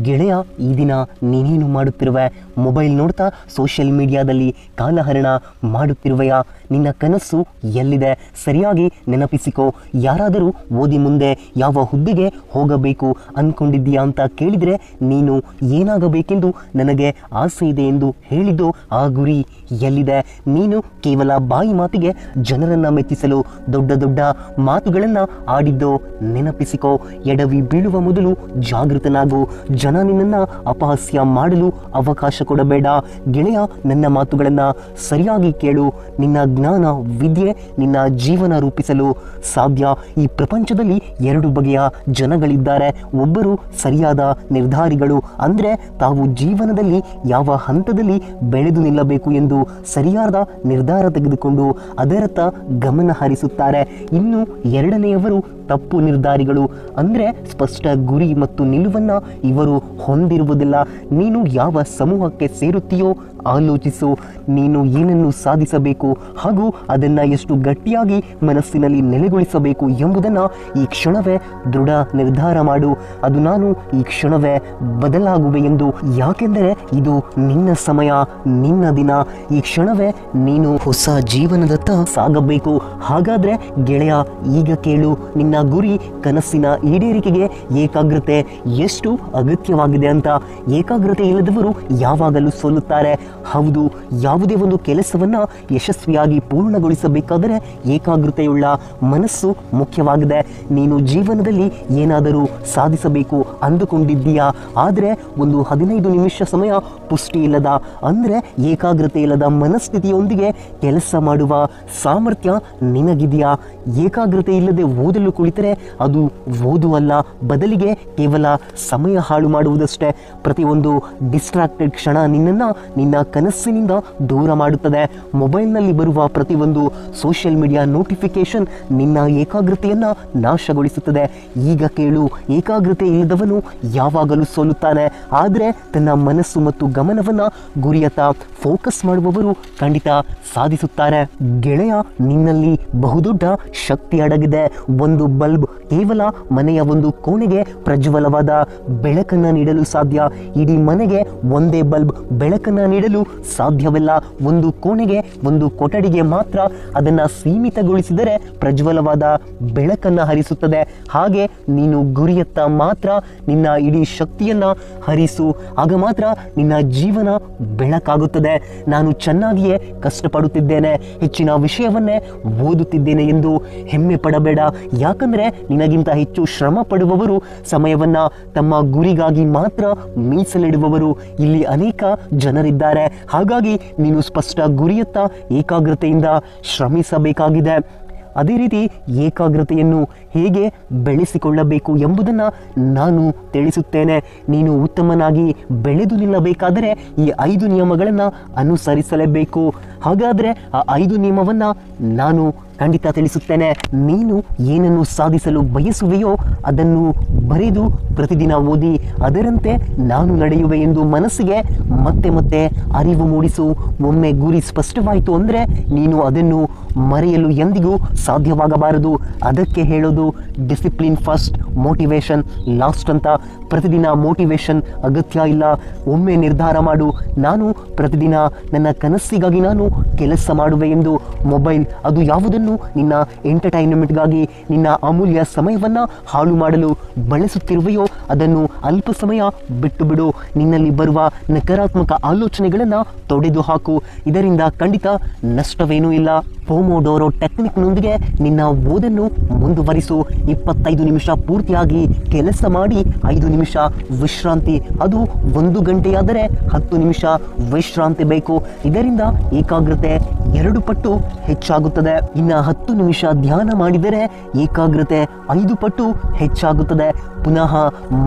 ಗೆಳೆಯ, ಈ ದಿನ ನೀನೇನು ಮಾಡುತ್ತಿರುವೆ? ಮೊಬೈಲ್ ನೋಡ್ತಾ ಸೋಷಿಯಲ್ ಮೀಡಿಯಾದಲ್ಲಿ ಕಾಲಹರಣ ಮಾಡುತ್ತಿರುವೆಯಾ? ನಿನ್ನ ಕನಸು ಎಲ್ಲಿದೆ? ಸರಿಯಾಗಿ ನೆನಪಿಸಿಕೋ. ಯಾರಾದರೂ ಓದಿ ಮುಂದೆ ಯಾವ ಹುದ್ದೆಗೆ ಹೋಗಬೇಕು ಅಂದ್ಕೊಂಡಿದ್ದೀಯಾ ಅಂತ ಕೇಳಿದರೆ ನೀನು ಏನಾಗಬೇಕೆಂದು ನನಗೆ ಆಸೆ ಇದೆ ಎಂದು ಹೇಳಿದ್ದು ಆ ಗುರಿ ಎಲ್ಲಿದೆ? ನೀನು ಕೇವಲ ಬಾಯಿ ಮಾತಿಗೆ ಜನರನ್ನು ಮೆಚ್ಚಿಸಲು ದೊಡ್ಡ ದೊಡ್ಡ ಮಾತುಗಳನ್ನು ಆಡಿದ್ದು ನೆನಪಿಸಿಕೋ. ಎಡವಿ ಬೀಳುವ ಮೊದಲು ಜಾಗೃತನಾಗು. ಜನ ನಿನ್ನನ್ನು ಅಪಹಾಸ್ಯ ಮಾಡಲು ಅವಕಾಶ ಕೊಡಬೇಡ. ಗೆಳೆಯ, ನನ್ನ ಮಾತುಗಳನ್ನು ಸರಿಯಾಗಿ ಕೇಳು. ನಿನ್ನ ಜ್ಞಾನ, ವಿದ್ಯೆ ನಿನ್ನ ಜೀವನ ರೂಪಿಸಲು ಸಾಧ್ಯ. ಈ ಪ್ರಪಂಚದಲ್ಲಿ ಎರಡು ಬಗೆಯ ಜನಗಳಿದ್ದಾರೆ. ಒಬ್ಬರು ಸರಿಯಾದ ನಿರ್ಧಾರಿಗಳು, ಅಂದರೆ ತಾವು ಜೀವನದಲ್ಲಿ ಯಾವ ಹಂತದಲ್ಲಿ ಬೆಳೆದು ನಿಲ್ಲಬೇಕು ಎಂದು ಸರಿಯಾದ ನಿರ್ಧಾರ ತೆಗೆದುಕೊಂಡು ಅದರತ್ತ ಗಮನ ಹರಿಸುತ್ತಾರೆ. ಇನ್ನು ಎರಡನೆಯವರು ತಪ್ಪು ನಿರ್ಧಾರಿಗಳು, ಅಂದರೆ ಸ್ಪಷ್ಟ ಗುರಿ ಮತ್ತು ನಿಲುವನ್ನು ಇವರು ಹೊಂದಿರುವುದಿಲ್ಲ. ನೀನು ಯಾವ ಸಮೂಹಕ್ಕೆ ಸೇರುತ್ತೀಯೋ ಆಲೋಚಿಸು. ನೀನು ಏನನ್ನು ಸಾಧಿಸಬೇಕು ಹಾಗೂ ಅದನ್ನು ಎಷ್ಟು ಗಟ್ಟಿಯಾಗಿ ಮನಸ್ಸಿನಲ್ಲಿ ನೆಲೆಗೊಳಿಸಬೇಕು ಎಂಬುದನ್ನು ಈ ಕ್ಷಣವೇ ದೃಢ ನಿರ್ಧಾರ ಮಾಡು. ಅದು ನಾನು ಈ ಕ್ಷಣವೇ ಬದಲಾಗುವೆ ಎಂದು. ಯಾಕೆಂದರೆ ಇದು ನಿನ್ನ ಸಮಯ, ನಿನ್ನ ದಿನ. ಈ ಕ್ಷಣವೇ ನೀನು ಹೊಸ ಜೀವನದತ್ತ ಸಾಗಬೇಕು. ಹಾಗಾದರೆ ಗೆಳೆಯ, ಈಗ ಕೇಳು. ನಿನ್ನ ಗುರಿ, ಕನಸಿನ ಈಡೇರಿಕೆಗೆ ಏಕಾಗ್ರತೆ ಎಷ್ಟು ಅಗತ್ಯವಾಗಿದೆ ಅಂತ. ಏಕಾಗ್ರತೆ ಇಲ್ಲದವರು ಯಾವಾಗಲೂ ಸೋಲುತ್ತಾರೆ. ಹೌದು, ಯಾವುದೇ ಒಂದು ಕೆಲಸವನ್ನು ಯಶಸ್ವಿಯಾಗಿ ಪೂರ್ಣಗೊಳಿಸಬೇಕಾದರೆ ಏಕಾಗ್ರತೆಯುಳ್ಳ ಮನಸ್ಸು ಮುಖ್ಯವಾಗಿದೆ. ನೀನು ಜೀವನದಲ್ಲಿ ಏನಾದರೂ ಸಾಧಿಸಬೇಕು ಅಂದುಕೊಂಡಿದ್ದೀಯಾ, ಆದರೆ ಒಂದು 15 ನಿಮಿಷ ಸಮಯ ಪುಷ್ಟಿ ಇಲ್ಲದ, ಅಂದರೆ ಏಕಾಗ್ರತೆ ಇಲ್ಲದ ಮನಸ್ಥಿತಿಯೊಂದಿಗೆ ಕೆಲಸ ಮಾಡುವ ಸಾಮರ್ಥ್ಯ ನಿನಗಿದೆಯಾ? ಏಕಾಗ್ರತೆ ಇಲ್ಲದೆ ಓದಲು ಕುಳಿತರೆ ಅದು ಓದುವಲ್ಲ, ಬದಲಿಗೆ ಕೇವಲ ಸಮಯ ಹಾಳು ಮಾಡುವುದಷ್ಟೇ. ಪ್ರತಿಯೊಂದು ಡಿಸ್ಟ್ರಾಕ್ಟೆಡ್ ಕ್ಷಣ ನಿನ್ನನ್ನು ನಿನ್ನ ಕನಸಿನಿಂದ ದೂರ ಮಾಡುತ್ತದೆ. ಮೊಬೈಲ್ನಲ್ಲಿ ಬರುವ ಪ್ರತಿಯೊಂದು ಸೋಷಿಯಲ್ ಮೀಡಿಯಾ ನೋಟಿಫಿಕೇಶನ್ ನಿನ್ನ ಏಕಾಗ್ರತೆಯನ್ನು ನಾಶಗೊಳಿಸುತ್ತದೆ. ಈಗ ಕೇಳು, ಏಕಾಗ್ರತೆ ಇಲ್ಲದವನು ಯಾವಾಗಲೂ ಸೋಲುತ್ತಾನೆ, ಆದರೆ ತನ್ನ ಮನಸ್ಸು ಮತ್ತು ಗಮನವನ್ನು ಗುರಿಯತ್ತ ಫೋಕಸ್ ಮಾಡುವವರು ಖಂಡಿತ ಸಾಧಿಸುತ್ತಾರೆ. ಗೆಳೆಯ, ನಿನ್ನಲ್ಲಿ ಬಹುದೊಡ್ಡ ಶಕ್ತಿ ಅಡಗಿದೆ. ಒಂದು ಬಲ್ಬ್ ಕೇವಲ ಮನೆಯ ಒಂದು ಕೋಣೆಗೆ ಪ್ರಜ್ವಲವಾದ ಬೆಳಕನ್ನು ನೀಡಲು ಸಾಧ್ಯ. ಇಡೀ ಮನೆಗೆ ಒಂದೇ ಬಲ್ಬ್ ಬೆಳಕನ್ನು ನೀಡಲು ಸಾಧ್ಯವಿಲ್ಲ. ಒಂದು ಕೋಣೆಗೆ, ಒಂದು ಕೊಠಡಿಗೆ ಮಾತ್ರ ಅದನ್ನು ಸೀಮಿತಗೊಳಿಸಿದರೆ ಪ್ರಜ್ವಲವಾದ ಬೆಳಕನ್ನು ಹರಿಸುತ್ತದೆ. ಹಾಗೆ ನೀನು ಗುರಿಯತ್ತ ಮಾತ್ರ ನಿನ್ನ ಇಡೀ ಶಕ್ತಿಯನ್ನು ಹರಿಸು, ಆಗ ಮಾತ್ರ ನಿನ್ನ ಜೀವನ ಬೆಳಕಾಗುತ್ತದೆ. ನಾನು ಚೆನ್ನಾಗಿಯೇ ಕಷ್ಟಪಡುತ್ತಿದ್ದೇನೆ, ಹೆಚ್ಚಿನ ವಿಷಯವನ್ನೇ ಓದುತ್ತಿದ್ದೇನೆ ಎಂದು ಹೆಮ್ಮೆ ಪಡಬೇಡ. ಯಾಕಂದರೆ ನಿನಗಿಂತ ಹೆಚ್ಚು ಶ್ರಮ ಪಡುವವರು, ಸಮಯವನ್ನು ತಮ್ಮ ಗುರಿಗಾಗಿ ಮಾತ್ರ ಮೀಸಲಿಡುವವರು ಇಲ್ಲಿ ಅನೇಕ ಜನರಿದ್ದಾರೆ. ಹಾಗಾಗಿ ನೀನು ಸ್ಪಷ್ಟ ಗುರಿಯತ್ತ ಏಕಾಗ್ರತೆಯಿಂದ ಶ್ರಮಿಸಬೇಕಾಗಿದೆ. ಅದೇ ರೀತಿ ಏಕಾಗ್ರತೆಯನ್ನು ಹೇಗೆ ಬೆಳೆಸಿಕೊಳ್ಳಬೇಕು ಎಂಬುದನ್ನು ನಾನು ತಿಳಿಸುತ್ತೇನೆ. ನೀನು ಉತ್ತಮನಾಗಿ ಬೆಳೆದು ನಿಲ್ಲಬೇಕಾದರೆ ಈ 5 ನಿಯಮಗಳನ್ನು ಅನುಸರಿಸಲೇಬೇಕು. ಹಾಗಾದರೆ ಆ 5 ನಿಯಮವನ್ನು ನಾನು ಖಂಡಿತ ತಿಳಿಸುತ್ತೇನೆ. ನೀನು ಏನನ್ನು ಸಾಧಿಸಲು ಬಯಸುವೆಯೋ ಅದನ್ನು ಬರೆದು ಪ್ರತಿದಿನ ಓದಿ ಅದರಂತೆ ನಾನು ನಡೆಯುವೆ ಎಂದು ಮನಸ್ಸಿಗೆ ಮತ್ತೆ ಮತ್ತೆ ಅರಿವು ಮೂಡಿಸು. ಒಮ್ಮೆ ಗುರಿ ಸ್ಪಷ್ಟವಾಯಿತು ಅಂದರೆ ನೀನು ಅದನ್ನು ಮರೆಯಲು ಎಂದಿಗೂ ಸಾಧ್ಯವಾಗಬಾರದು. ಅದಕ್ಕೆ ಹೇಳೋದು ಡಿಸಿಪ್ಲಿನ್ ಫಸ್ಟ್, ಮೋಟಿವೇಶನ್ ಲಾಸ್ಟ್ ಅಂತ. ಪ್ರತಿದಿನ ಮೋಟಿವೇಶನ್ ಅಗತ್ಯ ಇಲ್ಲ. ಒಮ್ಮೆ ನಿರ್ಧಾರ ಮಾಡು, ನಾನು ಪ್ರತಿದಿನ ನನ್ನ ಕನಸಿಗಾಗಿ ನಾನು ಕೆಲಸ ಮಾಡುವೆ ಎಂದು. ಮೊಬೈಲ್ ಅದು ಯಾವುದನ್ನು ನಿನ್ನ ಎಂಟರ್ಟೈನ್ಮೆಂಟ್ಗಾಗಿ, ನಿನ್ನ ಅಮೂಲ್ಯ ಸಮಯವನ್ನು ಹಾಳು ಮಾಡಲು ಬಳಸುತ್ತಿರುವೆಯೋ ಅದನ್ನು ಅಲ್ಪ ಸಮಯ ಬಿಟ್ಟು ಬಿಡು. ನಿನ್ನಲ್ಲಿ ಬರುವ ನಕಾರಾತ್ಮಕ ಆಲೋಚನೆಗಳನ್ನು ತೊಡೆದು ಹಾಕು. ಇದರಿಂದ ಖಂಡಿತ ನಷ್ಟವೇನೂ ಇಲ್ಲ. ಪೋಮೋಡೋರೋ ಟೆಕ್ನಿಕ್ನೊಂದಿಗೆ ನಿನ್ನ ಓದನ್ನು ಮುಂದುವರಿಸು. 25 ನಿಮಿಷ ಪೂರ್ತಿಯಾಗಿ ಕೆಲಸ ಮಾಡಿ 5 ನಿಮಿಷ ವಿಶ್ರಾಂತಿ. ಅದು 1 ಗಂಟೆಯಾದರೆ 10 ನಿಮಿಷ ವಿಶ್ರಾಂತಿ ಬೇಕು. ಇದರಿಂದ ಏಕಾಗ್ರತೆ 2 ಪಟ್ಟು ಹೆಚ್ಚಾಗುತ್ತದೆ. ಇನ್ನು 10 ನಿಮಿಷ ಧ್ಯಾನ ಮಾಡಿದರೆ ಏಕಾಗ್ರತೆ 5 ಪಟ್ಟು ಹೆಚ್ಚಾಗುತ್ತದೆ. ಪುನಃ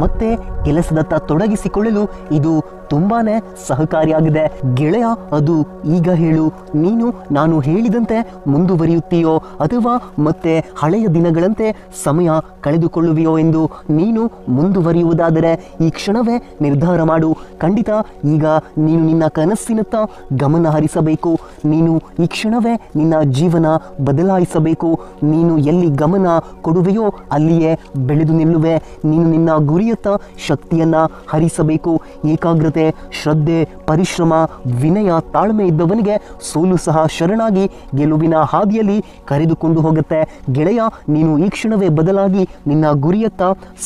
ಮತ್ತೆ ಕೆಲಸದತ್ತ ತೊಡಗಿಸಿಕೊಳ್ಳಲು ಇದು ತುಂಬಾನೇ ಸಹಕಾರಿಯಾಗಿದೆ. ಗೆಳೆಯ, ಅದು ಈಗ ಹೇಳು, ನೀನು ನಾನು ಹೇಳಿದಂತೆ ಮುಂದುವರಿಯುತ್ತೀಯೋ ಅಥವಾ ಮತ್ತೆ ಹಳೆಯ ದಿನಗಳಂತೆ ಸಮಯ ಕಳೆದುಕೊಳ್ಳುವಿಯೋ ಎಂದು ನೀನು ಮುಂದುವರಿಯುವುದಾದರೆ ಈ ಕ್ಷಣವೇ ನಿರ್ಧಾರ ಮಾಡು. ಖಂಡಿತ ಈಗ ನೀನು ನಿನ್ನ ಕನಸಿನತ್ತ ಗಮನ ಹರಿಸಬೇಕು. ನೀನು ಈ ಕ್ಷಣವೇ ನಿನ್ನ ಜೀವನ ಬದಲಾಯಿಸಬೇಕು. ನೀನು ಎಲ್ಲಿ ಗಮನ ಕೊಡುವೆಯೋ ಅಲ್ಲಿಯೇ ಬೆಳೆದು ನಿಲ್ಲುವೆ. ನೀನು ನಿನ್ನ ಗುರಿಯತ್ತ ಶಕ್ತಿಯನ್ನ ಹರಿಸಬೇಕು. ಏಕಾಗ್ರತೆ, ಶ್ರದ್ಧೆ, ಪರಿಶ್ರಮ, ವಿನಯ, ತಾಳ್ಮೆ ಇದ್ದವನಿಗೆ ಸೋಲು ಸಹ ಶರಣಾಗಿ ಗೆಲುವಿನ ಹಾದಿಯಲ್ಲಿ ಕರೆದುಕೊಂಡು ಹೋಗುತ್ತೆ. ಗೆಳೆಯ, ನೀನು ಈ ಕ್ಷಣವೇ ಬದಲಾಗಿ ನಿನ್ನ ಗುರಿಯತ್ತ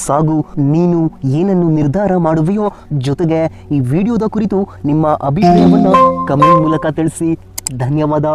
ಸಾಗು. ನೀನು ಏನನ್ನು ನಿರ್ಧಾರ ಮಾಡುವೆಯೋ, ಜೊತೆಗೆ ಈ ವಿಡಿಯೋದ ಕುರಿತು ನಿಮ್ಮ ಅಭಿಪ್ರಾಯವನ್ನು ಕಮೆಂಟ್ ಮೂಲಕ ತಿಳಿಸಿ. ಧನ್ಯವಾದ.